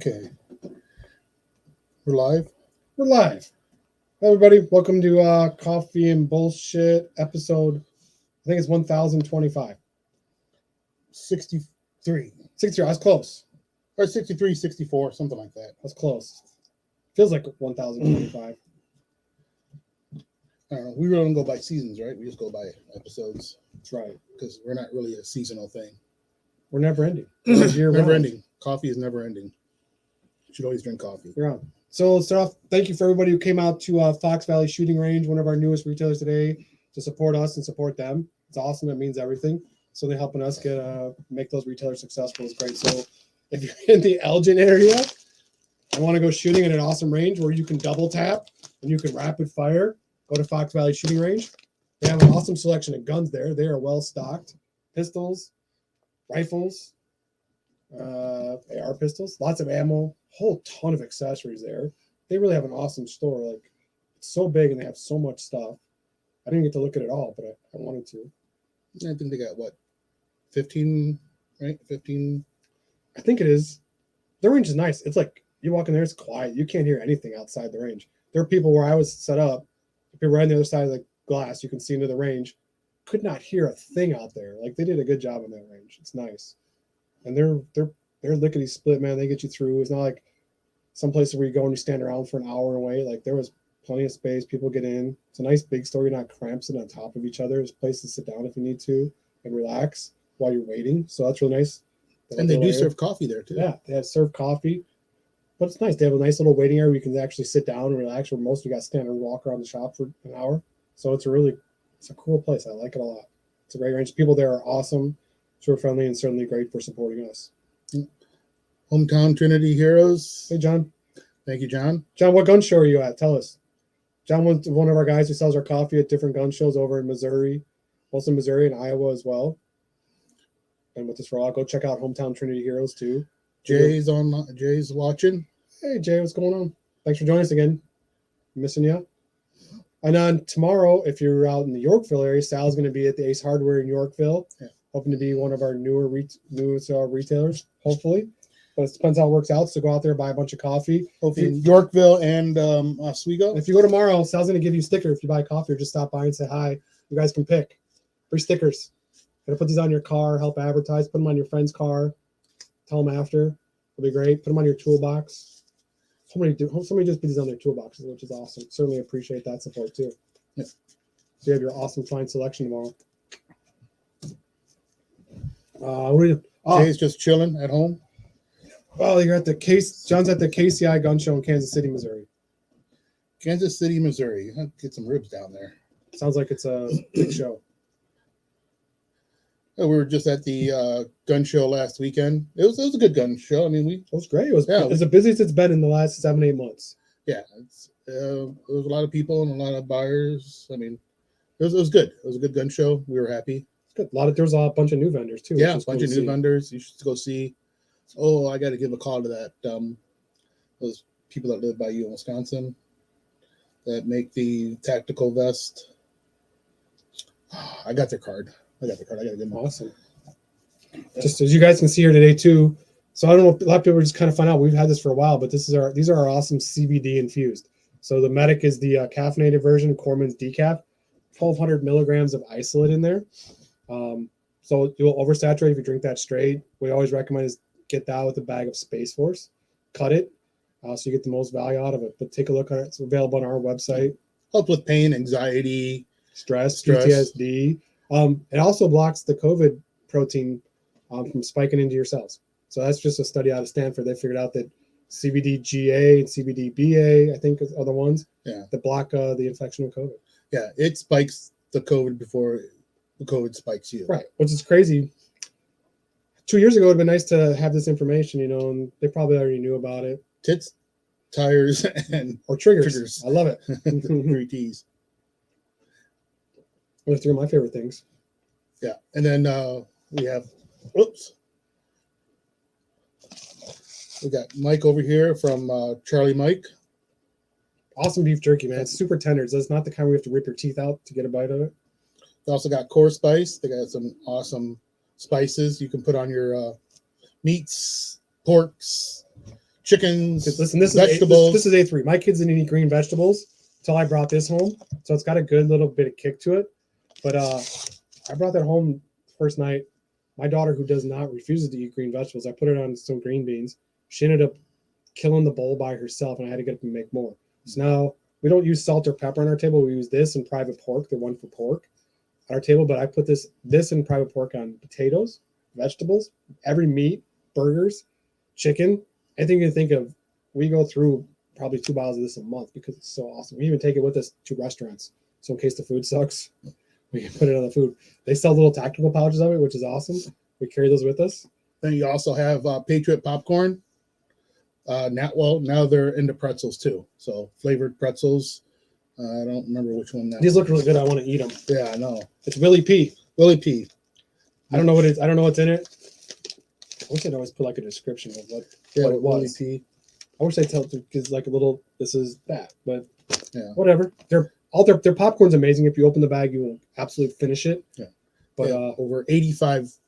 Okay. We're live. We're live. Everybody, welcome to Coffee and Bullshit episode. I think it's 1025. 63. 60. I was close. Or 63, 64, something like that. I was close. Feels like 1025. I don't know. We really don't go by seasons, right? We just go by episodes That's right. because we're not really a seasonal thing. We're never ending. Never ending. Coffee is never ending. You should always drink coffee. You're on. So let's start off. Thank you for everybody who came out to Fox Valley Shooting Range, one of our newest retailers today, to support us and support them. It's awesome. It means everything. So they're helping us get make those retailers successful. It's great. So if you're in the Elgin area and want to go shooting at an awesome range where you can double tap and you can rapid fire, go to Fox Valley Shooting Range. They have an awesome selection of guns there. They are well stocked. Pistols, rifles, AR pistols, lots of ammo, whole ton of accessories there. They really have an awesome store. Like, it's so big and they have so much stuff. I didn't get to look at it all, but I wanted to. I think they got 15, right? 15. I think it is. The range is nice. It's like you walk in there, it's quiet. You can't hear anything outside the range. There are people where I was set up. If you're right on the other side of the glass, you can see into the range. Could not hear a thing out there. Like, they did a good job in that range. It's nice. And they're lickety split, man. They get you through. It's not like some places where you go and you stand around for an hour and wait. Like, there was plenty of space. People get in. It's a nice big store. You're not cramped sitting on top of each other. There's a place to sit down if you need to and relax while you're waiting. So that's really nice. And they do serve coffee there too. Yeah, they have served coffee. But it's nice. They have a nice little waiting area where you can actually sit down and relax, where most of you got to stand and walk around the shop for an hour. So it's a cool place. I like it a lot. It's a great range. People there are awesome, super friendly, and certainly great for supporting us. Hometown Trinity Heroes. Hey, John. Thank you, John. John, what gun show are you at? Tell us. John was one of our guys who sells our coffee at different gun shows over in Missouri, also Missouri and Iowa as well. And with this for all, go check out Hometown Trinity Heroes too. Jay's watching. Hey, Jay, what's going on? Thanks for joining us again. Missing you. And on tomorrow, if you're out in the Yorkville area, Sal's going to be at the Ace Hardware in Yorkville, hoping to be one of our newest retailers, hopefully. But it depends how it works out. So go out there, buy a bunch of coffee. Hopefully, Yorkville and Oswego. If you go tomorrow, Sal's going to give you a sticker if you buy coffee, or just stop by and say hi. You guys can pick free stickers. Gonna put these on your car, help advertise. Put them on your friend's car. Tell them after. It'll be great. Put them on your toolbox. Somebody just put these on their toolboxes, which is awesome. Certainly appreciate that support too. Yeah. So you have your awesome fine selection tomorrow. Jay's just chilling at home. Well, you're at the John's at the KCI Gun Show in Kansas City, Missouri. Kansas City, Missouri. You have to get some ribs down there. Sounds like it's a big show. We were just at the gun show last weekend. It was a good gun show. I mean, it was great. It was the busiest it's been in the last 7-8 months. Yeah, there was a lot of people and a lot of buyers. I mean, it was good. It was a good gun show. We were happy. It's good. There was a bunch of new vendors too. Yeah, a bunch of new vendors. You should go see. Oh, I got to give a call to that. Those people that live by you in Wisconsin that make the tactical vest. I got their card. I got to get them. Awesome. Just as you guys can see here today too. So I don't know, a lot of people just kind of find out we've had this for a while, but these are our awesome CBD infused. So the Medic is the caffeinated version, Corman's decaf, 1,200 milligrams of isolate in there. So you'll oversaturate if you drink that straight. We always recommend is get that with a bag of Space Force, cut it, so you get the most value out of it. But take a look at it. It's available on our website. Help with pain, anxiety, stress. PTSD. It also blocks the COVID protein from spiking into your cells. So that's just a study out of Stanford. They figured out that CBD-GA and CBD-BA, I think, are the ones that block the infection of COVID. Yeah, it spikes the COVID before the COVID spikes you. Right, which is crazy. 2 years ago, it would have been nice to have this information, and they probably already knew about it. Tits, tires, or triggers. I love it. 3 T's. Those are 3 of my favorite things. Yeah, and then we have, we got Mike over here from Charlie Mike. Awesome beef jerky, man. It's super tender. It's not the kind where you have to rip your teeth out to get a bite of it. They also got Core Spice. They got some awesome spices you can put on your meats, porks, chickens, Listen, this vegetables. is A3. My kids didn't eat green vegetables until I brought this home, so it's got a good little bit of kick to it. But I brought that home first night. My daughter, who refuses to eat green vegetables, I put her on some green beans. She ended up killing the bowl by herself, and I had to get up and make more. So now we don't use salt or pepper on our table. We use this and private pork, the one for pork, on our table. But I put this and private pork on potatoes, vegetables, every meat, burgers, chicken, anything you can think of. We go through probably 2 bottles of this a month because it's so awesome. We even take it with us to restaurants. So in case the food sucks, we can put it on the food. They sell little tactical pouches of it, which is awesome. We carry those with us. Then you also have Patriot popcorn. Now they're into pretzels too. So flavored pretzels. I don't remember which one that. These look really good. I want to eat them. Yeah, I know. It's Willie P. Willie P. I don't know what I don't know what's in it. I wish I'd always put like a description of what it Willie was. P. I wish they tell because like a little this is that, but Yeah. whatever. Their popcorn's amazing. If you open the bag, you will absolutely finish it. Yeah. But Yeah. Over 85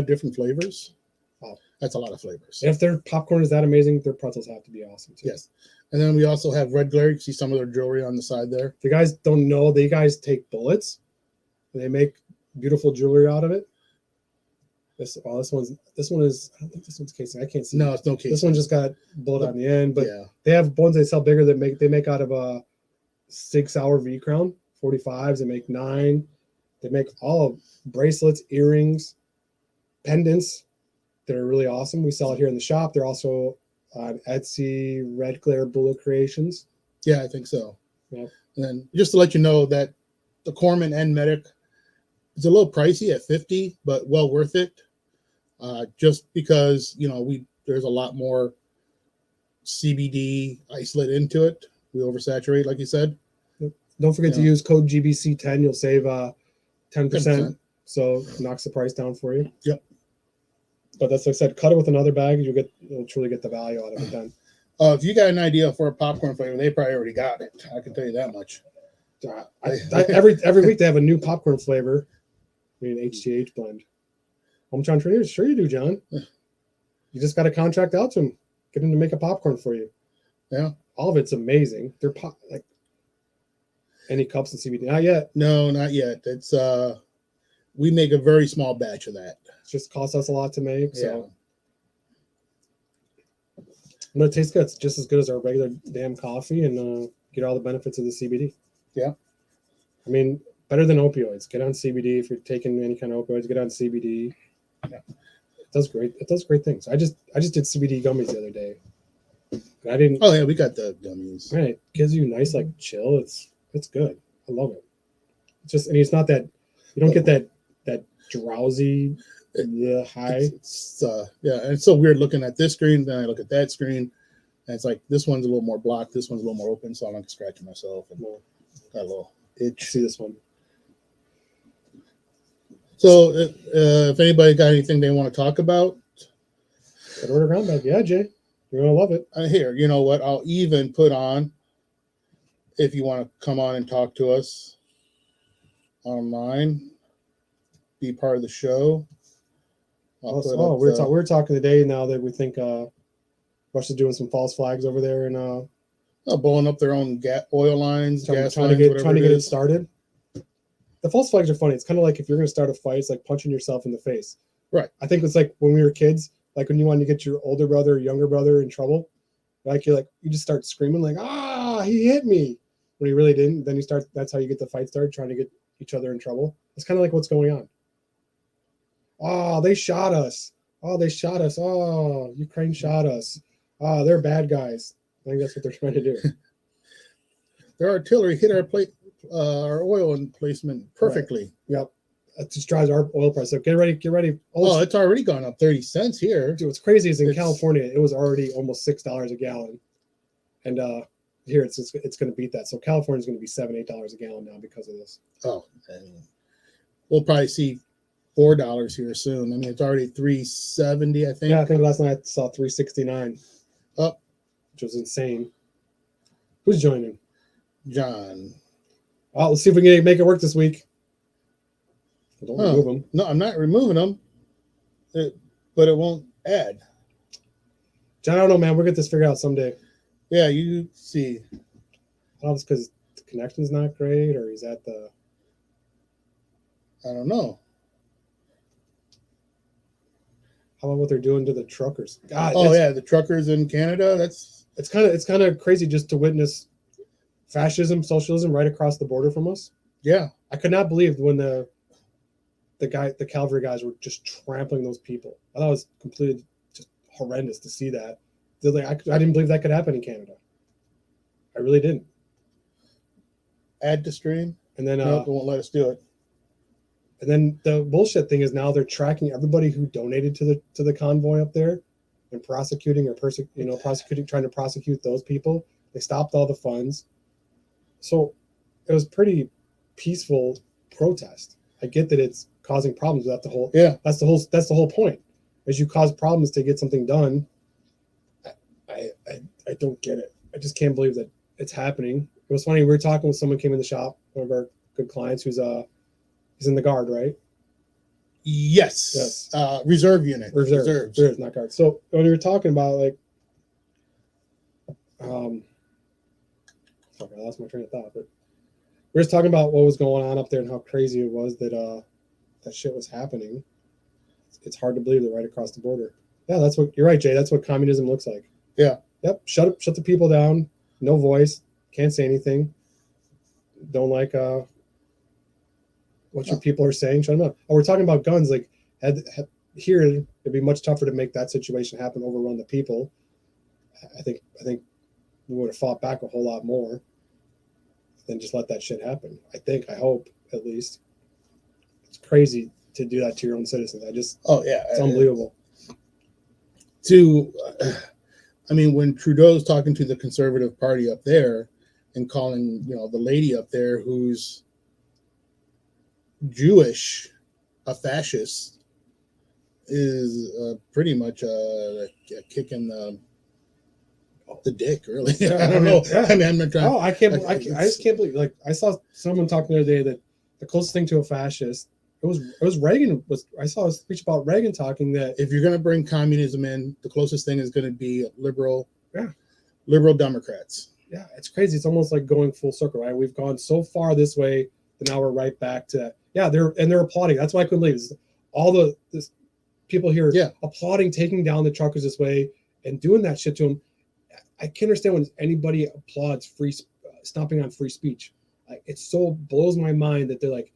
different flavors. Wow. That's a lot of flavors. If their popcorn is that amazing, their pretzels have to be awesome too. Yes. And then we also have Red Glare. You see some of their jewelry on the side there. If you guys don't know, they guys take bullets. They make beautiful jewelry out of it. This one is. I don't think this one's casing. I can't see. No, it's no case. This one just got bullet on the end, but yeah. they have ones they sell bigger that they make out of a 6-hour V crown 45s. They make 9. They make all bracelets, earrings, pendants that are really awesome. We sell it here in the shop. They're also on Etsy, Red Glare Bullet Creations. Yeah, I think so. Yep. And then just to let you know that the Corman and Medic is a little pricey at $50, but well worth it. Just because there's a lot more CBD isolate into it. We oversaturate, like you said. Don't forget to use code GBC10. You'll save 10%. 10%. So it knocks the price down for you. Yep. But that's like I said, cut it with another bag. You'll truly get the value out of it then. If you got an idea for a popcorn flavor, they probably already got it. I can tell you that much. Every week they have a new popcorn flavor. I mean, HTH blend. Hometown Traders, sure you do, John. You just got to contract out to them, get them to make a popcorn for you. Yeah, all of it's amazing. They're like any cups and CBD. Not yet. No, not yet. It's we make a very small batch of that. It just costs us a lot to make. Yeah. So, but it tastes good. It's just as good as our regular damn coffee, and get all the benefits of the CBD. Yeah, I mean, better than opioids. Get on CBD if you're taking any kind of opioids. Get on CBD. Yeah. It does great. It does great things. I just did CBD gummies the other day. And I didn't. Oh yeah, we got the gummies. Right, it gives you nice like chill. It's good. I love it. It's just, and it's not that you don't get that drowsy high. It's and it's so weird looking at this screen. Then I look at that screen, and it's like this one's a little more blocked. This one's a little more open, so I'm like scratching myself and got a little itch. See this one. So if anybody got anything they want to talk about, Order ground bag. Yeah, Jay, you're gonna love it. here, you know what? I'll even put on if you want to come on and talk to us online, be part of the show. We're talking today now that we think Russia's doing some false flags over there and blowing up their own oil lines, gas trying lines, to whatever get it is. started. The false flags are funny. It's kind of like if you're going to start a fight, it's like punching yourself in the face. Right. I think it's like when we were kids, like when you wanted to get your older brother or younger brother in trouble, like you just start screaming like, he hit me, when he really didn't. Then that's how you get the fight started, trying to get each other in trouble. It's kind of like what's going on. Oh, they shot us. Oh, Ukraine shot us. Oh, they're bad guys. I think that's what they're trying to do. Their artillery hit our oil emplacement perfectly. Right. Yep. That just drives our oil price up. Get ready. It's already gone up 30 cents here. Dude, what's crazy is in California, it was already almost $6 a gallon. And here it's going to beat that. So California's going to be $7-8 a gallon now because of this. Oh, we'll probably see $4 here soon. I mean, it's already $3.70, I think. Yeah, I think last night I saw $3.69. Oh, which was insane. Who's joining? John. Oh, let's see if we can make it work this week. Don't remove them. No, I'm not removing them. But it won't add. John, I don't know, man. We'll get this figured out someday. Yeah, you see. I don't know if it's because the connection's not great or he's at the. I don't know. How about what they're doing to the truckers? God, Oh yeah, the truckers in Canada. That's it's kind of crazy just to witness fascism, socialism right across the border from us. yeah. I could not believe when the cavalry guys were just trampling those people. I thought it was completely just horrendous to see that. They're like, I didn't believe that could happen in Canada. I really didn't. Add to stream. And then No, they won't let us do it. and then the bullshit thing is now they're tracking everybody who donated to the convoy up there and prosecuting or prosecuting, trying to prosecute those people. They stopped all the funds. So it was pretty peaceful protest. I get that it's causing problems. That's the whole point. Is you cause problems to get something done. I don't get it. I just can't believe that it's happening. It was funny. We were talking with someone came in the shop, one of our good clients who's he's in the guard, right? Yes. Yes. Reserve unit. Reserves, not guard. So when we were talking about like, fuck, I lost my train of thought. But we were just talking about what was going on up there and how crazy it was that that shit was happening. It's hard to believe that right across the border. Yeah, that's what you're right, Jay. That's what communism looks like. Yeah. Yep. Shut the people down. No voice. Can't say anything. Don't like what your people are saying. Shut them up. Oh, we're talking about guns. Like here, it'd be much tougher to make that situation happen. Overrun the people. I think we would have fought back a whole lot more than just let that shit happen. I hope at least. It's crazy to do that to your own citizens. It's unbelievable. When Trudeau's talking to the Conservative Party up there and calling, the lady up there who's Jewish a fascist is pretty much a kick in the dick, really. I don't know. Yeah. I'm not trying. Oh, I just can't believe. Like I saw someone talking the other day that the closest thing to a fascist it was Reagan. I saw a speech about Reagan talking that if you're going to bring communism in, the closest thing is going to be liberal Democrats. Yeah, it's crazy. It's almost like going full circle, right? We've gone so far this way, and now we're right back to that. Yeah, they're applauding. That's why I couldn't believe it. All this people here applauding, taking down the truckers this way, and doing that shit to them. I can't understand when anybody applauds stomping on free speech. It so blows my mind that they're like,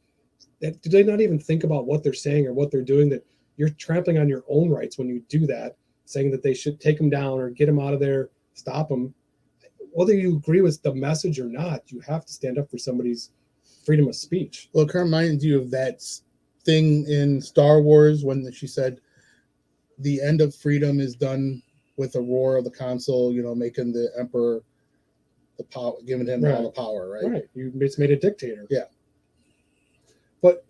that do they not even think about what they're saying or what they're doing? That you're trampling on your own rights when you do that, saying that they should take them down or get them out of there, stop them. Whether you agree with the message or not, you have to stand up for somebody's freedom of speech. Well, it kind of reminds you of that thing in Star Wars when she said, the end of freedom is done with the roar of the console, making the emperor the power, giving him all the power, right? Right. You just made a dictator. Yeah. But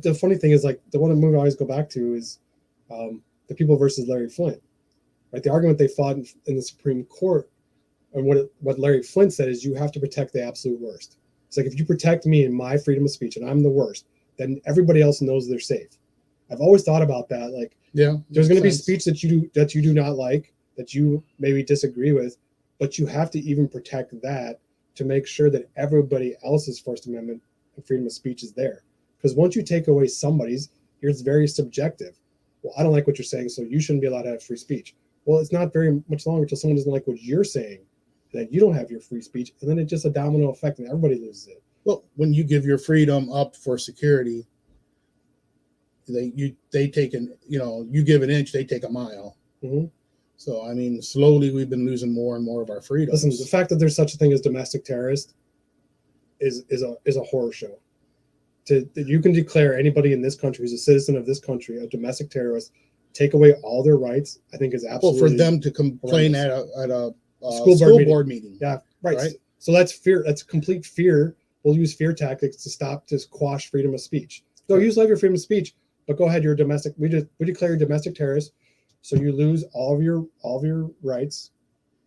the funny thing is, like, the one movie I always go back to is The People versus Larry Flint. Right? The argument they fought in the Supreme Court, and what Larry Flint said is you have to protect the absolute worst. It's like, if you protect me and my freedom of speech and I'm the worst, then everybody else knows they're safe. I've always thought about that. Like, there's going to be speech that you do not like, that you maybe disagree with, but you have to even protect that to make sure that everybody else's First Amendment and freedom of speech is there. Because once you take away somebody's, it's very subjective. Well, I don't like what you're saying, so you shouldn't be allowed to have free speech. Well, it's not very much longer until someone doesn't like what you're saying, that you don't have your free speech, and then it's just a domino effect, and everybody loses it. Well, when you give your freedom up for security, they take you give an inch, they take a mile. Mm-hmm. So slowly we've been losing more and more of our freedoms. Listen, the fact that there's such a thing as domestic terrorist is a horror show. That you can declare anybody in this country who's a citizen of this country a domestic terrorist, take away all their rights, I think is absolutely. Well, for them to complain at a school board meeting. Yeah, right. So that's fear. That's complete fear. We'll use fear tactics to quash freedom of speech. So use your freedom of speech, but go ahead. You're a domestic. We declare you domestic terrorist. So you lose all of your rights.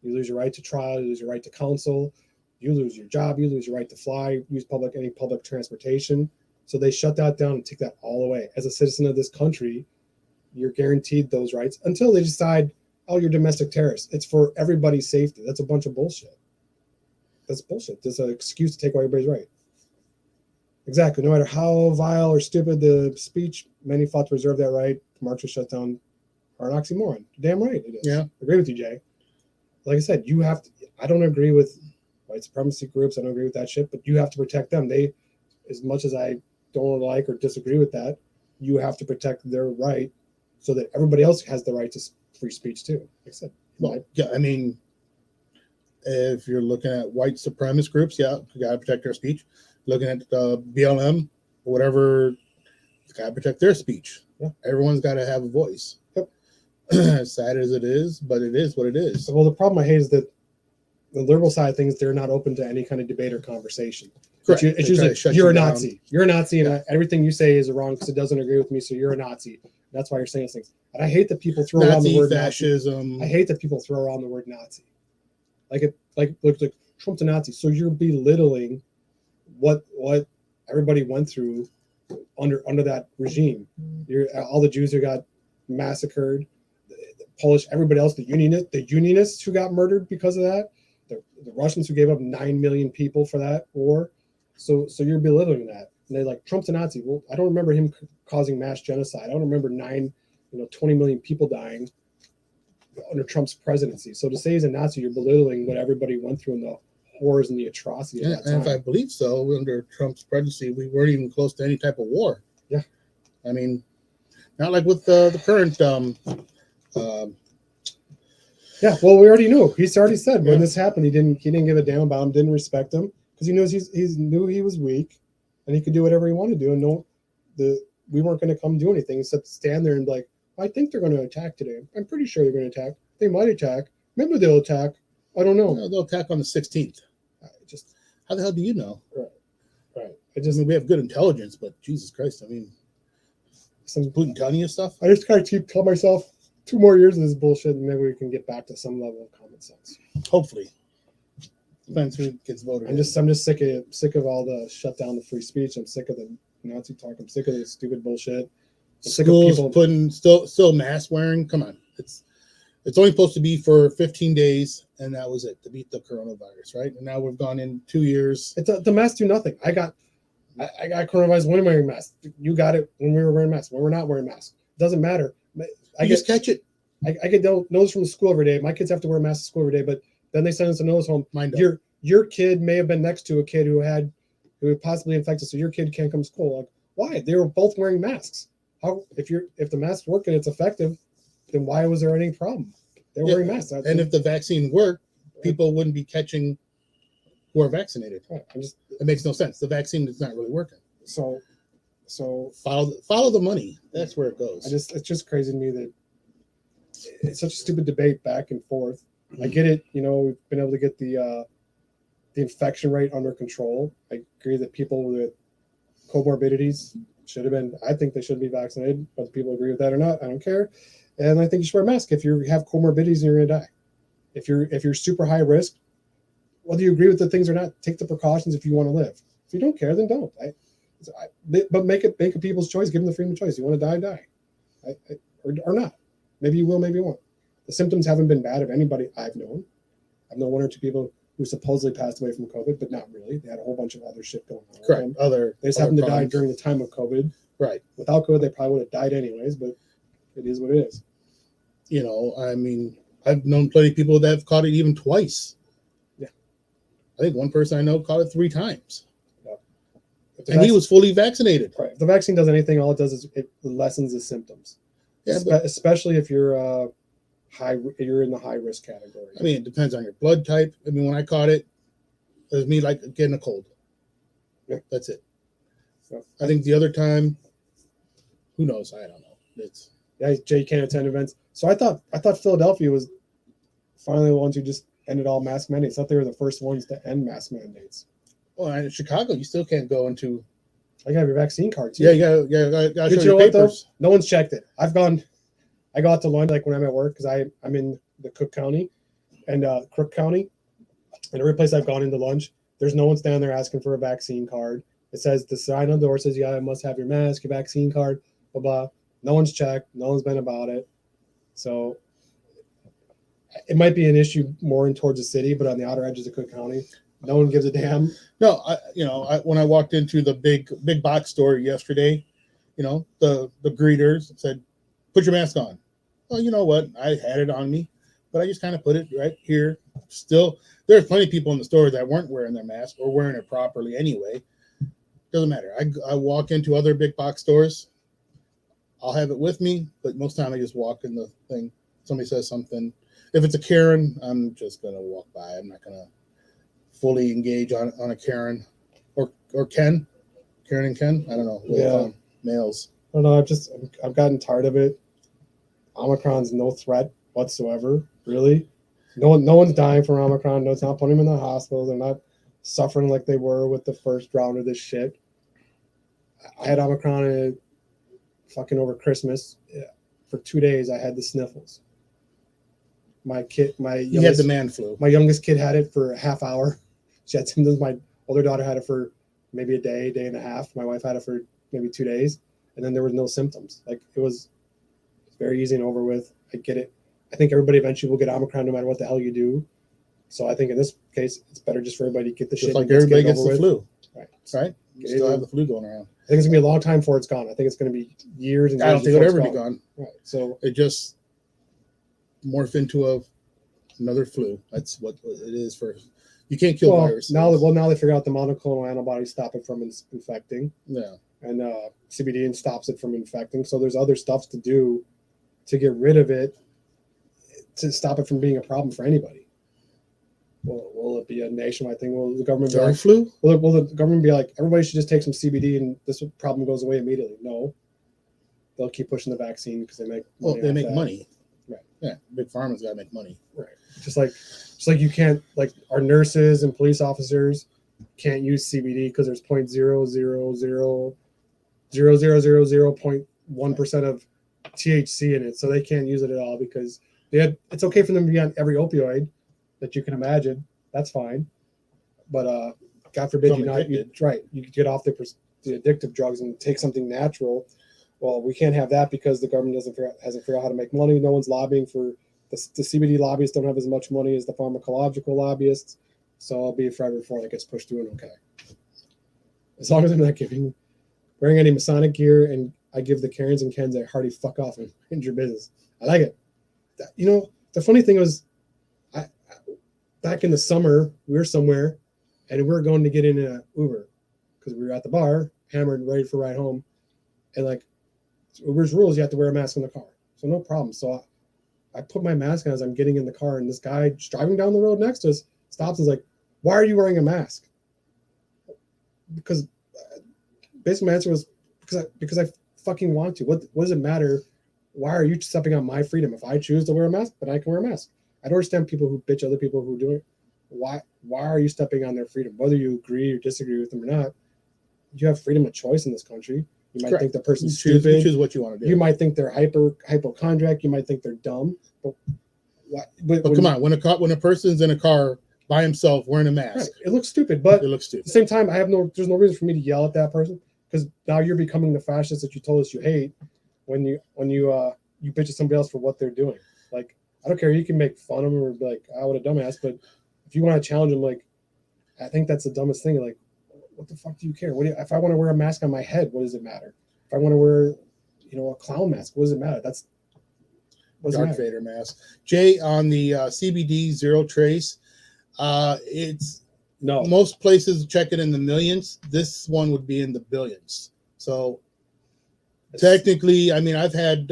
You lose your right to trial. You lose your right to counsel. You lose your job. You lose your right to fly. Use any public transportation. So they shut that down and take that all away. As a citizen of this country, you're guaranteed those rights until they decide, oh, you're domestic terrorists. It's for everybody's safety. That's a bunch of bullshit. That's bullshit. There's an excuse to take away everybody's right. Exactly. No matter how vile or stupid the speech, many fought to reserve that right. Marxist shutdown are an oxymoron. Damn right it is. Yeah. Agree with you, Jay. Like I said, you have to. I don't agree with white supremacy groups. I don't agree with that shit, but you have to protect them. They, as much as I don't like or disagree with that, you have to protect their right so that everybody else has the right to free speech too. Like I said, Well, yeah, I mean, if you're looking at white supremacist groups, yeah, you gotta protect their speech. Looking at BLM or whatever, you gotta protect their speech. Yeah. Everyone's got to have a voice. Yep. As sad as it is, but it is what it is. well, the problem I hate is that the liberal side of things, they're not open to any kind of debate or conversation. Correct. It's They try usually to shut you're you a down. Nazi. You're a Nazi, and Yeah. everything you say is wrong because it doesn't agree with me. So you're a Nazi. That's why you're saying these things. And I hate that people throw around the Nazi, word fascism. Nazi. I hate that people throw around the word Nazi. Like Trump's a Nazi. So you're belittling what everybody went through under that regime. All the Jews who got massacred, the Polish, everybody else, the unionists who got murdered because of that, the Russians who gave up 9 million people for that war. So you're belittling that. And they're like, Trump's a Nazi. Well, I don't remember him causing mass genocide. I don't remember 20 million people dying under Trump's presidency. So to say he's a Nazi, you're belittling what everybody went through and the horrors and the atrocity of Yeah, that and if I time. believe so, under Trump's presidency, we weren't even close to any type of war. Yeah. I mean, not like with the current. Yeah, well, we already knew. He's already said when Yeah. this happened, he didn't give a damn about him, didn't respect him because he knows he knew he was weak and he could do whatever he wanted to do. And we weren't going to come do anything except stand there and be like, I think they're going to attack today. I'm pretty sure they're going to attack. They might attack. Maybe they'll attack. I don't know. They'll attack on the 16th. Just How the hell do you know? right. I mean, we have good intelligence, but Jesus Christ, I mean, Some, Putin telling you stuff. I just kind of keep telling myself 2 more years of this bullshit, and maybe we can get back to some level of common sense. Hopefully, depends who gets voted. I'm just sick of all the shut down the free speech. I'm sick of the Nazi talk. I'm sick of the stupid bullshit. I'm sick of schools people. putting still mask wearing. Come on, it's only supposed to be for 15 days, and that was it to beat the coronavirus, right? And now we've gone in 2 years. The masks do nothing. I got coronavirus when I'm wearing masks. You got it when we were wearing masks. When we're not wearing masks, it doesn't matter. You just catch it. I get notice from the school every day. My kids have to wear masks at school every day, but then they send us a notice home. Mine don't. Your kid may have been next to a kid who had possibly infected, so your kid can't come to school. Like, why? They were both wearing masks. How if the masks work and it's effective, then why was there any problem? They were Yeah, wearing masks. And if the vaccine worked, people wouldn't be catching who are vaccinated. It makes no sense. The vaccine is not really working. So Follow the money. That's where it goes. it's just crazy to me that it's such a stupid debate back and forth. I get it. We've been able to get the infection rate under control. I agree that people with comorbidities should have been. I think they should be vaccinated. Whether people agree with that or not, I don't care. And I think you should wear a mask if you have comorbidities and you're going to die. If you're super high risk, whether you agree with the things or not, take the precautions if you want to live. If you don't care, then don't. But make it a people's choice. Give them the freedom of choice. You want to die. Or not. Maybe you will, maybe you won't. The symptoms haven't been bad of anybody I've known. I've known 1 or 2 people who supposedly passed away from COVID, but not really. They had a whole bunch of other shit going on. Correct. They just happened to die during the time of COVID. Right. Without COVID, they probably would have died anyways, but it is what it is. I mean, I've known plenty of people that have caught it even twice. Yeah. I think one person I know caught it 3 times. And He was fully vaccinated. right. If the vaccine does anything, all it does is it lessens the symptoms. Yeah, Especially if you're you're in the high risk category. I mean, it depends on your blood type. I mean, when I caught it, it was me like getting a cold. Yeah. That's it. So, I think the other time, who knows? I don't know. It's Jay can't attend events. So I thought Philadelphia was finally the ones who just ended all mask mandates. I thought they were the first ones to end mask mandates. well, in Chicago, you still can't go into. I got your vaccine card too. Yeah, you gotta But show you know your what though? papers. No one's checked it. I go out to lunch like when I'm at work because I'm in the Cook County and Crook County, and every place I've gone into lunch, there's no one standing there asking for a vaccine card. It says the sign on the door says you must have your mask, your vaccine card, blah blah. No one's checked. No one's been about it. So It might be an issue more in towards the city, but on the outer edges of Cook County, no one gives a damn. No, when I walked into the big box store yesterday, the greeters said, "Put your mask on." Well, you know what? I had it on me, but I just kind of put it right here. Still, there's plenty of people in the store that weren't wearing their mask or wearing it properly anyway. Doesn't matter. I walk into other big box stores. I'll have it with me, but most time I just walk in the thing. Somebody says something. If it's a Karen, I'm just gonna walk by. I'm not gonna fully engage on a Karen or Ken. Karen and Ken. I don't know. Yeah. Males. I don't know. I've gotten tired of it. Omicron's no threat whatsoever. Really, no one's dying from Omicron. No, it's not putting them in the hospital. They're not suffering like they were with the first round of this shit. I had Omicron fucking over Christmas. Yeah. For 2 days, I had the sniffles. You had the man flu. My youngest kid had it for a half hour. She had symptoms. My older daughter had it for maybe a day and a half. My wife had it for maybe 2 days, and then there was no symptoms. Like it was very easy and over with. I get it. I think everybody eventually will get Omicron no matter what the hell you do. So I think in this case, it's better just for everybody to get the shit. Like everybody gets the flu. Right. You still have the flu going around. I think it's gonna be a long time before it's gone. I think it's gonna be years and years. I don't think it'll ever be gone. Right. So it just morphed into another flu. That's what it is for. You can't kill viruses. Now they figure out the monoclonal antibodies stop it from infecting. Yeah. And CBD stops it from infecting. So there's other stuff to do to get rid of it, to stop it from being a problem for anybody. Will it be a nationwide thing? Will the government be like, flu? Will the government be like, everybody should just take some CBD and this problem goes away immediately? No. They'll keep pushing the vaccine because they make money. They make money. Right. Yeah. Big pharma's got to make money. Right. Just like you can't, like our nurses and police officers can't use CBD because there's 0.0000000.1% of THC in it. So they can't use it at all because it's okay for them to be on every opioid that you can imagine. That's fine. But God forbid you get off the addictive drugs and take something natural. Well, we can't have that because the government hasn't figured out how to make money. No one's lobbying for the CBD lobbyists. Don't have as much money as the pharmacological lobbyists. So I'll be forever before that gets pushed through and okay. As long as I'm not wearing any Masonic gear and I give the Karens and Kens a hearty fuck off and end your business. I like it. The funny thing was, back in the summer, we were somewhere and we were going to get in an Uber because we were at the bar, hammered, ready for a ride home. And like Uber's rules, you have to wear a mask in the car. So no problem. So I put my mask on as I'm getting in the car, and this guy just driving down the road next to us stops and is like, "Why are you wearing a mask?" Because basically my answer was because I fucking want to. What does it matter? Why are you stepping on my freedom? If I choose to wear a mask, then I can wear a mask. I don't understand people who bitch other people who do it. Why are you stepping on their freedom? Whether you agree or disagree with them or not, you have freedom of choice in this country. You might think the person's stupid. You choose what you want to do. You might think they're hypochondriac. You might think they're dumb. But come on, when a person's in a car by himself wearing a mask, right, it looks stupid. But it looks stupid. At the same time, there's no reason for me to yell at that person because now you're becoming the fascist that you told us you hate when you bitch at somebody else for what they're doing. Like, I don't care. You can make fun of them or be like, what a dumbass. But if you want to challenge them, like, I think that's the dumbest thing. Like, what the fuck do you care? If I want to wear a mask on my head, what does it matter? If I want to wear, a clown mask, what does it matter? That's Darth Vader mask. Jay, on the CBD Zero Trace, it's no. Most places check it in the millions. This one would be in the billions. So technically, I mean, I've had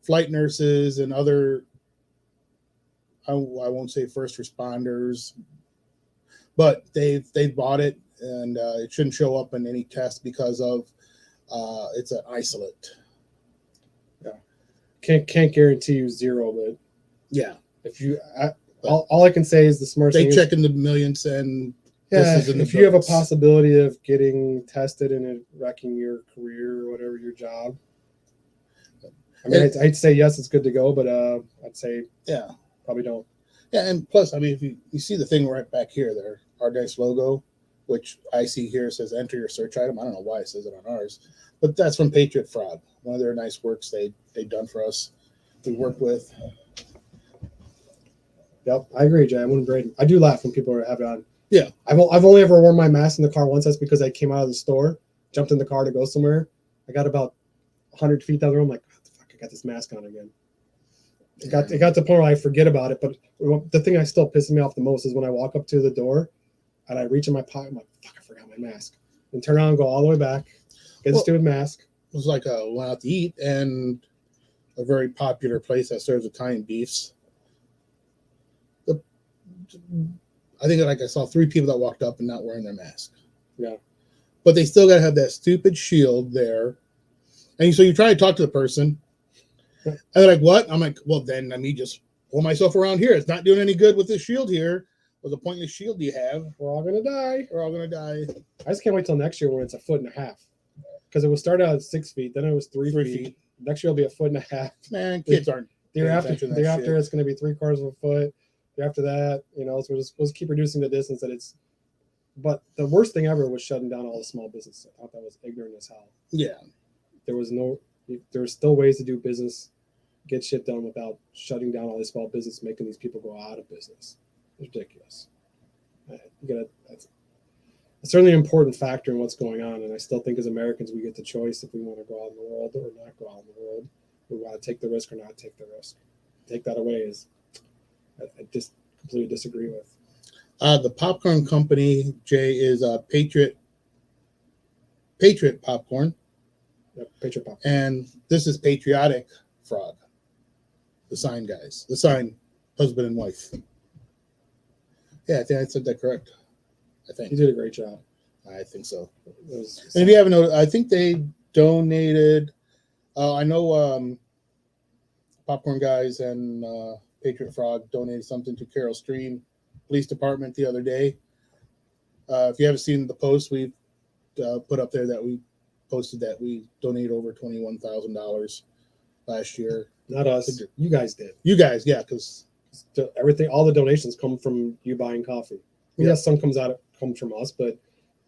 flight nurses and other, I won't say first responders, but they've bought it, and it shouldn't show up in any test because of it's an isolate. Yeah, can't guarantee you zero, but yeah, if you all I can say is the smart thing. They check in the millions, and if you have a possibility of getting tested and it wrecking your career or whatever, your job. I mean, I'd say yes, it's good to go, but I'd say probably don't. Yeah, and plus, I mean, if you see the thing right back here, there, our nice logo, which I see here says enter your search item. I don't know why it says it on ours, but that's from Patriot Fraud. One of their nice works they've done for us. We work with. Yep, I agree, Jay. I wouldn't grade them. I do laugh when people have it on. Yeah. I've only ever worn my mask in the car once. That's because I came out of the store, jumped in the car to go somewhere. I got about 100 feet down the road. I'm like, what the fuck? I got this mask on again. It got to the point where I forget about it. But the thing that still pisses me off the most is when I walk up to the door and I reach in my pocket. I'm like, fuck, I forgot my mask. And turn around and go all the way back. Get the stupid mask. It was like went out to eat, and a very popular place that serves Italian beefs. I think like I saw 3 people that walked up and not wearing their mask. Yeah. But they still gotta have that stupid shield there. And so you try to talk to the person, and they're like, "What?" I'm like, "Well, then let me just pull myself around here. It's not doing any good with this shield here. What's the pointless shield do you have? We're all gonna die. We're all gonna die." I just can't wait till next year when it's 1.5 feet. Because it was started out at 6 feet, then it was 3 3 feet. feet. Next year will be 1.5 feet. Man, kids aren't. The year paying after, attention to the year that after shit. it's going to be 3/4 of a foot. The year after that, so we'll just keep reducing the distance that it's. But the worst thing ever was shutting down all the small businesses. I thought that was ignorant as hell. Yeah. There was still ways to do business, get shit done without shutting down all these small business, making these people go out of business. It's ridiculous. That's certainly an important factor in what's going on. And I still think as Americans, we get the choice if we want to go out in the world or not go out in the world. We want to take the risk or not take the risk. Take that away is I just completely disagree with. The popcorn company, Jay, is Patriot Popcorn. Yep, Patriot Pop. And this is Patriotic Frog. The sign guys. The sign husband and wife. Yeah, I think I said that correct. I think. You did a great job. I think so. And if you haven't noticed, I think they donated. I know Popcorn Guys and Patriot Frog donated something to Carroll Stream Police Department the other day. If you haven't seen the post, we put up there that we posted that we donated over $21,000 last year. Not us. You guys did. You guys, yeah, because all the donations come from you buying coffee. Yeah. Yes, some comes from us, but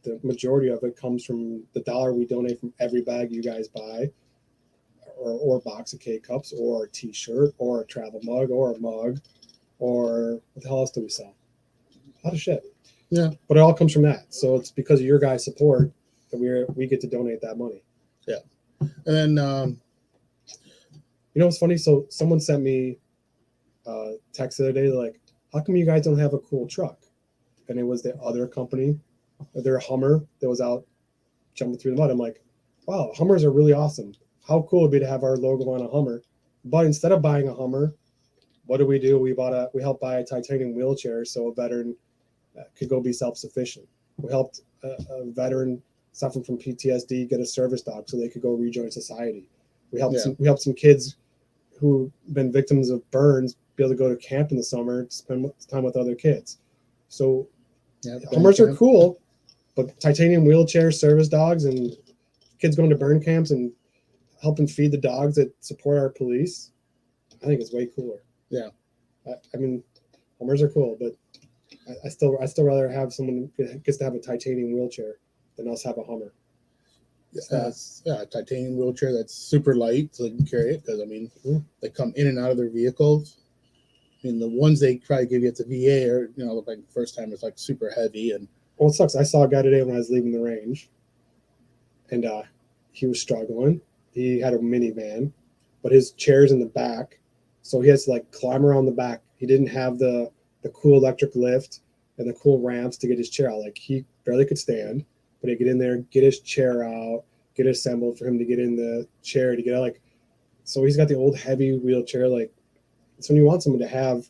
the majority of it comes from the dollar we donate from every bag you guys buy, or box of K-Cups, or a T-shirt, or a travel mug, or a mug, or what the hell else do we sell? A lot of shit. Yeah. But it all comes from that. So it's because of your guys' support that we get to donate that money. Yeah. And then what's funny? So someone sent me a text the other day, like, how come you guys don't have a cool truck? And it was the other company, their Hummer that was out jumping through the mud. I'm like, wow, Hummers are really awesome. How cool would it be to have our logo on a Hummer? But instead of buying a Hummer, what do? We helped buy a titanium wheelchair so a veteran could go be self-sufficient. We helped a veteran suffering from PTSD get a service dog so they could go rejoin society. We helped some kids who've been victims of burns be able to go to camp in the summer to spend time with other kids. So Hummers are cool, but titanium wheelchair service dogs and kids going to burn camps and helping feed the dogs that support our police, I think it's way cooler. Yeah. I mean, Hummers are cool, but I still rather have someone who gets to have a titanium wheelchair than us have a Hummer. A titanium wheelchair that's super light so they can carry it, because they come in and out of their vehicles. I mean, the ones they try to give you at the VA are, look like the first time it's like super heavy. And well, it sucks. I saw a guy today when I was leaving the range, and he was struggling. He had a minivan, but his chair's in the back, so he has to like climb around the back. He didn't have the cool electric lift and the cool ramps to get his chair out. Like, he barely could stand, but he'd get in there, get his chair out, get it assembled for him to get in the chair to get out. Like, so he's got the old heavy wheelchair. Like, so when you want someone to have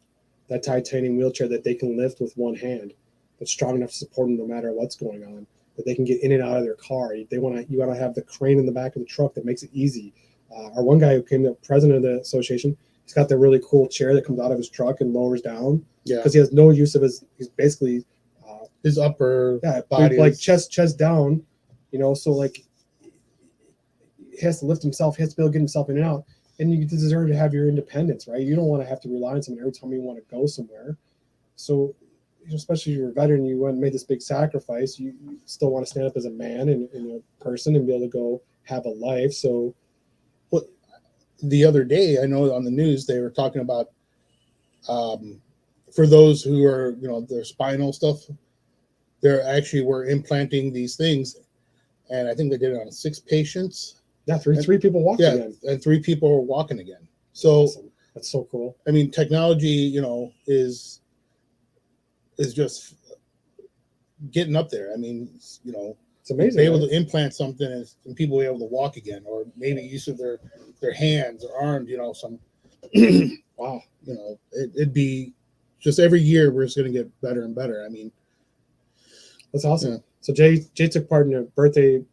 that titanium wheelchair that they can lift with one hand, that's strong enough to support them no matter what's going on, that they can get in and out of their car. You want to have the crane in the back of the truck that makes it easy. Our one guy who came, the president of the association, he's got the really cool chair that comes out of his truck and lowers down. Yeah. Because he has no use of he's basically his upper body, like chest down, so like he has to lift himself, he has to be able to get himself in and out. And you deserve to have your independence, right? You don't want to have to rely on someone every time you want to go somewhere. So, especially if you're a veteran, you went and made this big sacrifice. You still want to stand up as a man and a person and be able to go have a life. So, the other day, I know on the news they were talking about for those who are, their spinal stuff, they're actually were implanting these things, and I think they did it on 6 patients. Yeah, three people walked Yeah, again. and 3 people were walking again. So Awesome. That's so cool. I mean, technology, is just getting up there. I mean, It's amazing. be able right? to implant something and people be able to walk again, or maybe use of their hands or arms. Some Wow. it'd be just every year we're just going to get better and better. I mean, That's awesome. Yeah. So Jay took part in a birthday,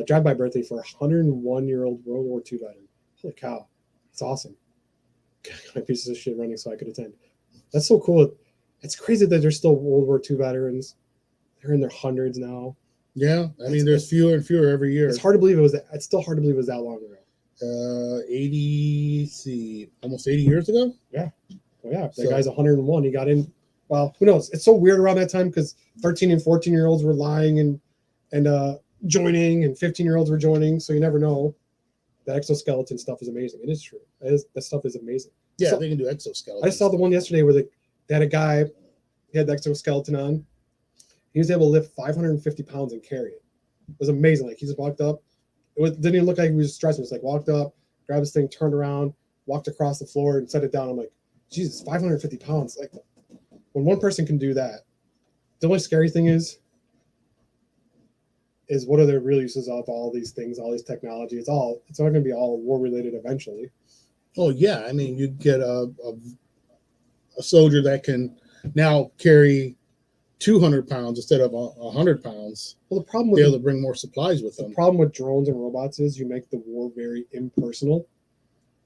drive-by birthday for a 101-year-old World War II veteran. Holy cow. That's awesome. My pieces of shit running so I could attend. That's so cool. It's crazy that there's still World War II veterans. They're in their hundreds now. yeah. I mean, there's fewer and fewer every year. It's hard to believe it's still hard to believe it was that long ago. almost 80 years ago. Well, yeah, that So- guy's 101. He got in. Well, who knows? It's so weird around that time because 13 and 14-year-olds were lying and joining, and 15-year-olds were joining. So you never know. The exoskeleton stuff is amazing. It is true. That stuff is amazing. Yeah, So- they can do exoskeletons. I saw the one yesterday where they had a guy. He had the exoskeleton on. He was able to lift 550 pounds and carry it. It was amazing. Like he just walked up. Didn't even look like he was stressing. It was like walked up, grabbed his thing, turned around, walked across the floor, and set it down. I'm like, Jesus, 550 pounds. Like when one person can do that, the only scary thing is what are the real uses of all these things, all these technology? It's all going to be all war related eventually. Oh yeah, I mean, you get a soldier that can now carry 200 pounds instead of 100 pounds. Well, the problem Be with able to bring more supplies with the them. problem with drones and robots is you make the war very impersonal.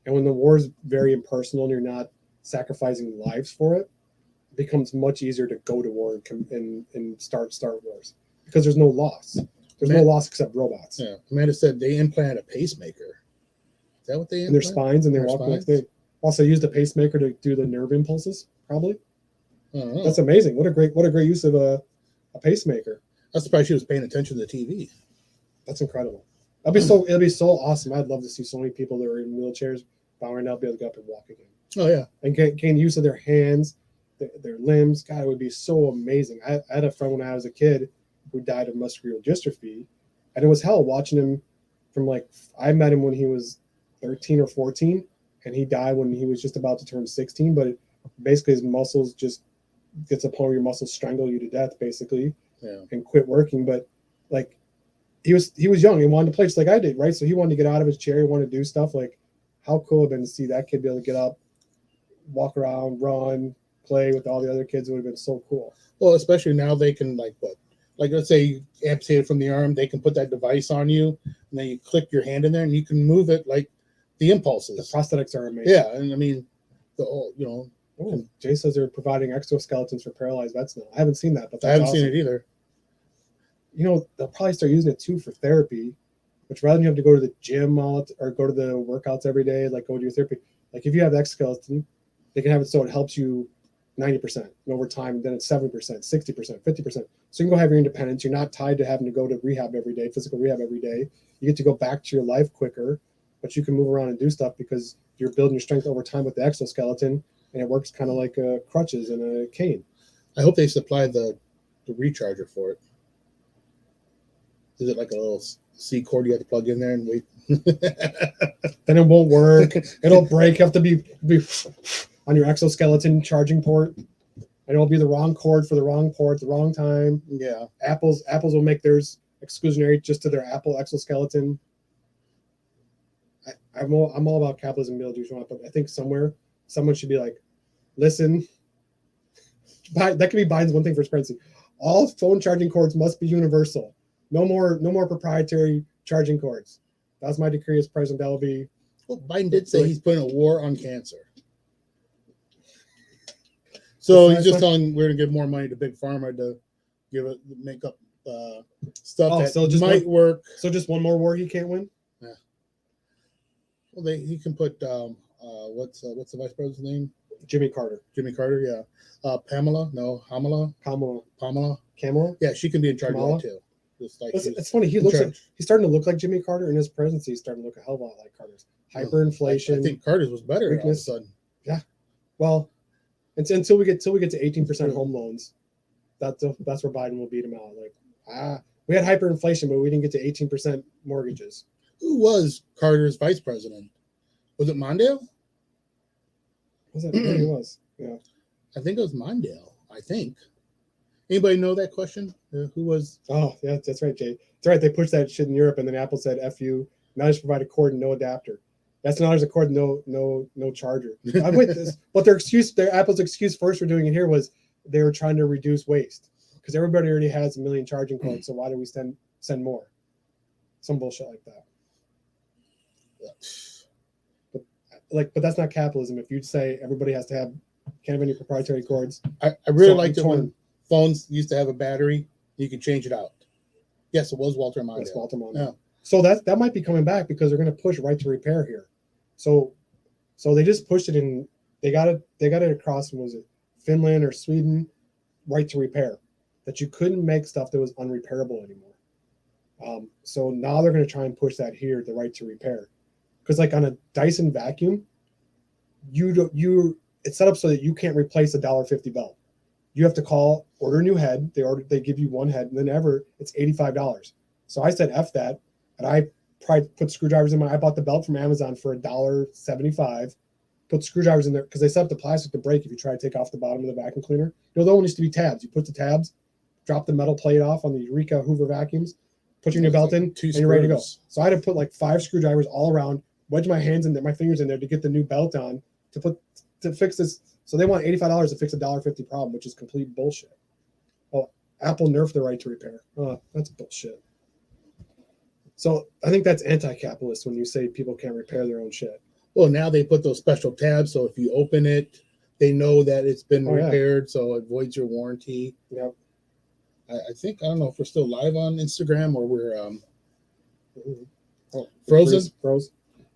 And when the war is very impersonal and you're not sacrificing lives for it, it becomes much easier to go to war and start wars because there's no loss. There's no loss except robots. Yeah, Amanda said they implant a pacemaker. Is that what they In their implant? spines, and they Their walk like spines? they also use the pacemaker to do the nerve impulses. Probably I don't know. that's amazing. What a great use of a pacemaker. That's probably she was paying attention to the TV. That's incredible. It'll be so awesome. I'd love to see so many people that are in wheelchairs powering up, be able to get up and walk again. Oh yeah, And gain use of their hands, their limbs. God, it would be so amazing. I had a friend when I was a kid who died of muscular dystrophy, and it was hell watching him from I met him when he was 13 or 14, and he died when he was just about to turn 16. But basically, his muscles just gets a point where your muscles strangle you to death, basically, yeah. and quit working. But he was young and wanted to play just like I did, right? So he wanted to get out of his chair, he wanted to do stuff. How cool it would have been to see that kid be able to get up, walk around, run, play with all the other kids. It would have been so cool. Well, especially now they can let's say you amputated from the arm, they can put that device on you, and then you click your hand in there, and you can move it like the The impulses. prosthetics are amazing. Yeah, and I mean, Oh, Jay says they're providing exoskeletons for paralyzed vets now. I haven't seen that, but I haven't awesome. seen it either. They'll probably start using it too for therapy, which rather than you have to go to the gym or go to the workouts every day, go to your therapy. If you have the exoskeleton, they can have it so it helps you 90%, and over time, and then it's 7%, 60%, 50%. So you can go have your independence. You're not tied to having to go to rehab every day, physical rehab every day. You get to go back to your life quicker, but you can move around and do stuff because you're building your strength over time with the exoskeleton, and it works kind of like crutches and a cane. I hope they supply the recharger for it. Is it like a little C cord you have to plug in there and wait? Then it won't work. It'll break. You have to be on your exoskeleton charging port, and it'll be the wrong cord for the wrong port, the wrong time. Yeah. Apple's will make theirs exclusionary just to their Apple exoskeleton. I'm all about capitalism, build what you want, but I think someone should be like, listen, that could be Biden's one thing for his presidency. All phone charging cords must be universal. No more proprietary charging cords. That's my decree as president. That'll be. Well, Biden did say he's putting a war on cancer. So he's just telling we're going to give more money to Big Pharma to make up stuff that so just might work. So just one more war he can't win? Yeah. Well, he can put what's the vice president's name? Jimmy Carter. Jimmy Carter, yeah. Kamala. Kamala? Yeah, she can be in charge Kamala? of that too. Just like It's funny. He's starting to look like Jimmy Carter, and his presidency is starting to look a hell of a lot like Carter's. Hyperinflation. I think Carter's was better Weakness. all of a sudden. Well, until we get to 18% home loans, that's where Biden will beat him out. Like we had hyperinflation, but we didn't get to 18% mortgages. Who was Carter's vice president? Was it Mondale? Was it? Maybe it was. Yeah. I think it was Mondale. I think. Anybody know that question? Who was? Oh, yeah, that's right, Jay. That's right. They pushed that shit in Europe, and then Apple said, "F you." Now just provide a cord and no adapter. That's now there's a cord, no charger. I'm with this, but their Apple's excuse first for doing it here was they were trying to reduce waste because everybody already has a million charging cords. So why do we send more? Some bullshit like that. But that's not capitalism. If you'd say everybody has to can't have any proprietary cords. I really liked it when phones used to have a battery. You could change it out. Yes, it was Walter Mondale. Yes, Walter Mondale. Yeah. So that might be coming back because they're going to push right to repair here. So they just pushed it in. They got it across. Was it Finland or Sweden? Right to repair. That you couldn't make stuff that was unrepairable anymore. So now they're going to try and push that here, the right to repair. Because like on a Dyson vacuum, it's set up so that you can't replace a $1.50 belt. You have to order a new head. They give you one head, and then it's $85. So I said F that, and I probably put screwdrivers in I bought the belt from Amazon for $1.75. Put screwdrivers in there because they set up the plastic to break if you try to take off the bottom of the vacuum cleaner. The one used to be tabs. You put the tabs, drop the metal plate off on the Eureka Hoover vacuums, put your new belt in, and you're ready to go. So I had to put like 5 screwdrivers all around, wedge my hands in there, my fingers in there to get the new belt on to fix this. So they want $85 to fix a $1.50 problem, which is complete bullshit. Well, Apple nerfed the right to repair. That's bullshit. So I think that's anti-capitalist when you say people can't repair their own shit. Well, now they put those special tabs, so if you open it, they know that it's been repaired, so it voids your warranty. Yep. I don't know if we're still live on Instagram or we're frozen. Froze.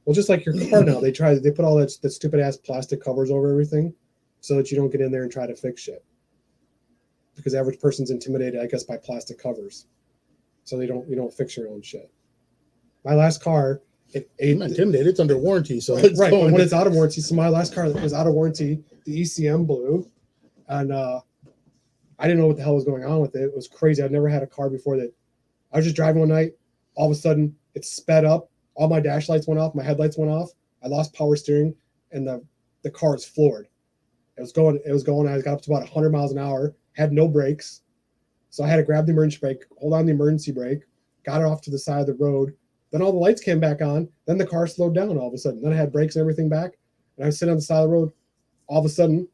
Well, just like your car now, they put all that stupid ass plastic covers over everything, so that you don't get in there and try to fix shit. Because the average person's intimidated, I guess, by plastic covers, so you don't fix your own shit. My last car. I'm not intimidated. It's under warranty, so right. But when it's out of warranty, so my last car was out of warranty. The ECM blew, and I didn't know what the hell was going on with it. It was crazy. I'd never had a car before that. I was just driving one night. All of a sudden, it sped up. All my dash lights went off. My headlights went off. I lost power steering, and the car is floored. It was going. I got up to about 100 miles an hour. Had no brakes, so I had to grab the emergency brake, hold on the emergency brake, got it off to the side of the road. Then all the lights came back on. Then the car slowed down all of a sudden. Then I had brakes and everything back. And I was sitting on the side of the road. All of a sudden,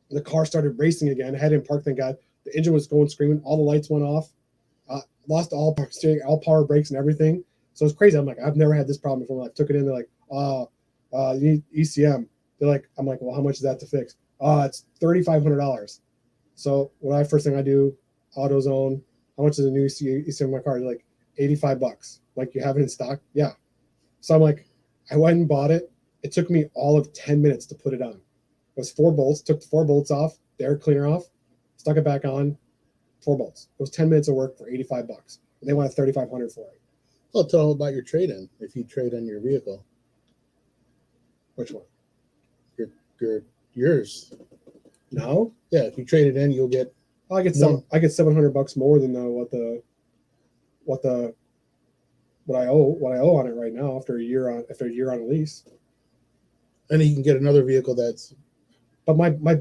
the car started racing again. I hadn't parked, thank God. The engine was going screaming. All the lights went off. Lost all power steering, all power brakes and everything. So it's crazy. I'm like, I've never had this problem before. I took it in. They're like, you need ECM. I'm like, well, how much is that to fix? It's $3,500. So first thing I do, AutoZone. How much is a new ECM in my car? They're like, $85. Like, you have it in stock? Yeah. So I'm like, I went and bought it. It took me all of 10 minutes to put it on. It was 4 bolts, took the 4 bolts off, the air cleaner off, stuck it back on, 4 bolts. It was 10 minutes of work for $85. And they wanted $3,500 for it. Well, tell them about your trade-in if you trade in your vehicle. Which one? Yours. No? Yeah, if you trade it in, you'll get. I get $700 more than what I owe on it right now after a year on a lease. And you can get another vehicle that's. But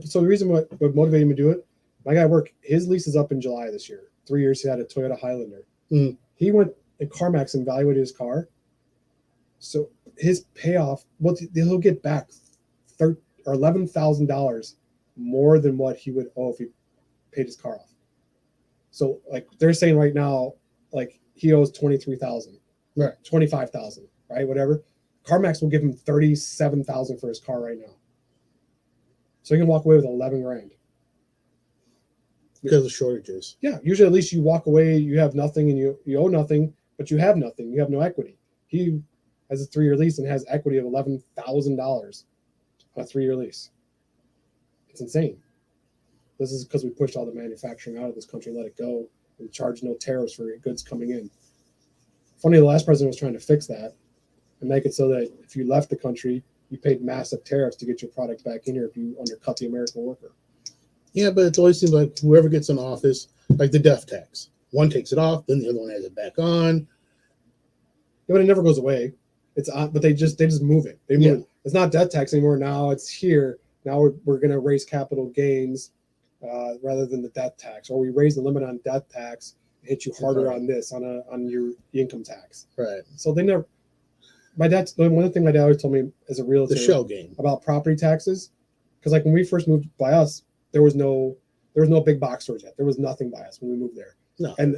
so the reason what motivated me to do it, my guy at work, his lease is up in July this year. 3 years he had a Toyota Highlander. Mm. He went at CarMax and evaluated his car. So his payoff, he'll get back $11,000 more than what he would owe if he paid his car off. So like they're saying right now, like he owes $23,000, right? $25,000, right? Whatever. CarMax will give him $37,000 for his car right now, so he can walk away with $11,000 because of shortages. Yeah, usually at least you walk away, you have nothing, and you owe nothing, but you have nothing. You have no equity. He has a 3-year lease and has equity of $11,000 on a 3-year lease. It's insane. This is because we pushed all the manufacturing out of this country, let it go, and charge no tariffs for goods coming in. Funny, the last president was trying to fix that and make it so that if you left the country, you paid massive tariffs to get your product back in here if you undercut the American worker. Yeah, but it always seems like whoever gets in office, like the death tax, one takes it off, then the other one has it back on. Yeah, but it never goes away. It's on, but they just move it. They move Yeah. it. It's not death tax anymore. Now it's here. Now we're going to raise capital gains rather than the death tax, or we raise the limit on death tax, hit you harder Right. on this on your income tax. Right. So they never. My dad. One of the things my dad always told me as a realtor The shell game. about property taxes, because like when we first moved by us, there was no big box stores yet. There was nothing by us when we moved there. No. And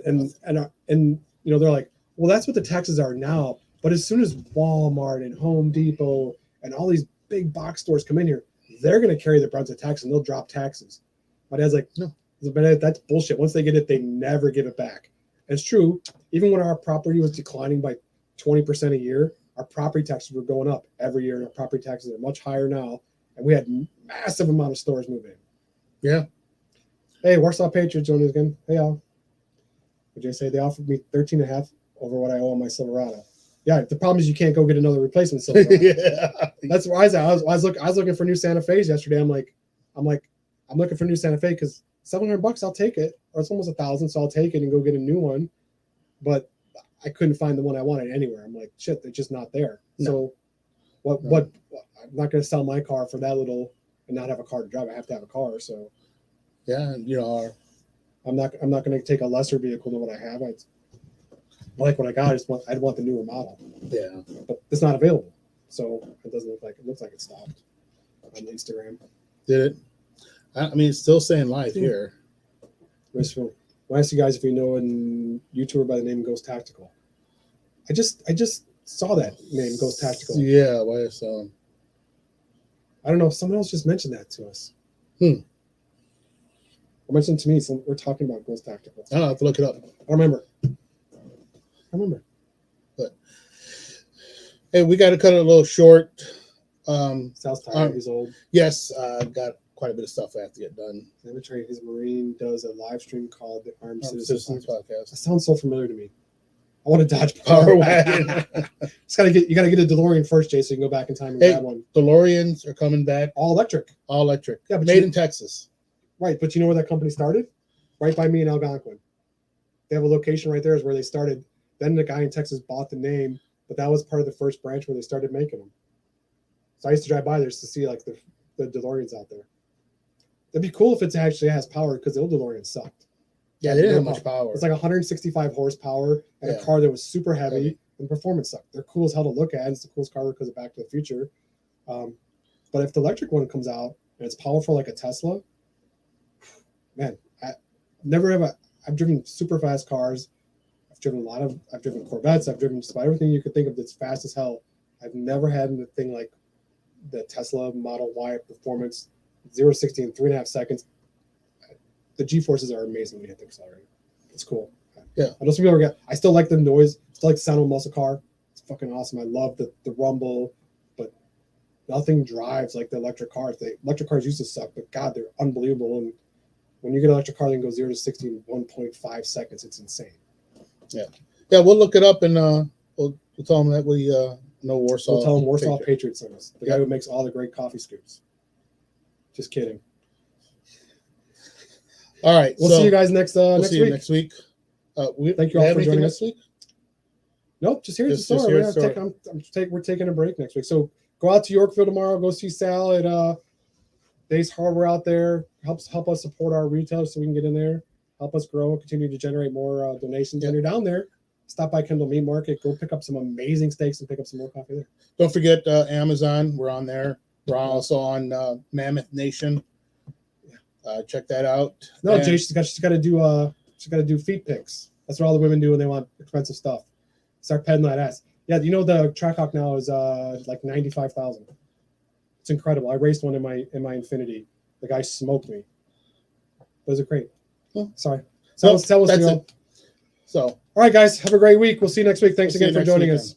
you know, they're like, well, that's what the taxes are now. But as soon as Walmart and Home Depot and all these big box stores come in here, they're going to carry the brunt of tax and they'll drop taxes. My dad's like, no, but that's bullshit. Once they get it, they never give it back. And it's true. Even when our property was declining by 20% a year, our property taxes were going up every year, and our property taxes are much higher now. And we had massive amount of stores move in. Yeah. Hey, Warsaw Patriots joining us again. Hey, y'all. Would you say they offered me 13.5 over what I owe on my Silverado? Yeah, the problem is you can't go get another replacement Silverado. Yeah. That's where I was at. I was looking for new Santa Fe's yesterday. I'm looking for new Santa Fe because $700 I'll take it, or it's almost $1,000, so I'll take it and go get a new one. But I couldn't find the one I wanted anywhere. I'm like, shit, they're just not there. No. So what? I'm not going to sell my car for that little and not have a car to drive. I have to have a car. So Yeah. You know, I'm not going to take a lesser vehicle than what I have. I like what I got. I'd want the newer model. yeah. But it's not available. So it doesn't look like it looks like it stopped on Instagram. Did it? I mean, it's still saying live here. When I ask you guys if you know a YouTuber by the name Ghost Tactical. I just saw that name, Ghost Tactical. Yeah. Why is I don't know. Someone else just mentioned that to us. Or mentioned to me. We're talking about Ghost Tactical. I don't have to look it up. I remember. But hey, we got to cut it a little short. Sounds tired. He's old. Yes, got quite a bit of stuff I have to get done. He's a Marine. Does a live stream called the Armed Citizens Podcast. That sounds so familiar to me. I want to dodge Power wagon. You gotta get a DeLorean first, Jay, so you can go back in time and grab one. DeLoreans are coming back. All electric. All electric. Yeah, but made in Texas. Right, but you know where that company started? Right by me in Algonquin. They have a location right there is where they started. Then the guy in Texas bought the name, but that was part of the first branch where they started making them. So I used to drive by there just to see like the DeLoreans out there. It'd be cool if it actually has power because the old DeLorean sucked. Yeah, they didn't have much power. It's like 165 horsepower and a car that was super heavy and performance sucked. They're cool as hell to look at. It's the coolest car because of Back to the Future. But if the electric one comes out and it's powerful like a Tesla, man, I've driven super fast cars. I've driven Corvettes. I've driven just about everything you could think of that's fast as hell. I've never had a thing like the Tesla Model Y performance, 0-60 in 3.5 seconds. The G-forces are amazing when you hit the accelerator. It's cool. Yeah. I still like the noise. Still like the sound of a muscle car. It's fucking awesome. I love the rumble, but nothing drives like the electric cars. The electric cars used to suck, but God, they're unbelievable. And when you get an electric car that can go 0-60 in 1.5 seconds, it's insane. Yeah. We'll look it up and we'll tell them that we know Warsaw. We'll tell them Warsaw Patriots on us. The guy who makes all the great coffee scoops. Just kidding. All right. We'll see you guys next see week. You next week. Thank you all for joining us. Week? Nope, just here's the story. We're taking a break next week. So go out to Yorkville tomorrow. Go see Sal at Days Hardware out there. Help us support our retailers so we can get in there. Help us grow and continue to generate more donations. And you're down there, stop by Kendall Meat Market. Go pick up some amazing steaks and pick up some more coffee there. Don't forget Amazon. We're on there. We're also on Mammoth Nation. Check that out. No, Jay, she's got to do feet pics. That's what all the women do when they want expensive stuff. Start peddling that ass. Yeah, you know the Trackhawk now is like 95,000. It's incredible. I raced one in my Infinity. The guy smoked me. Those are great. Oh, sorry. That's it. So, all right, guys, have a great week. We'll see you next week. Thanks again for joining us.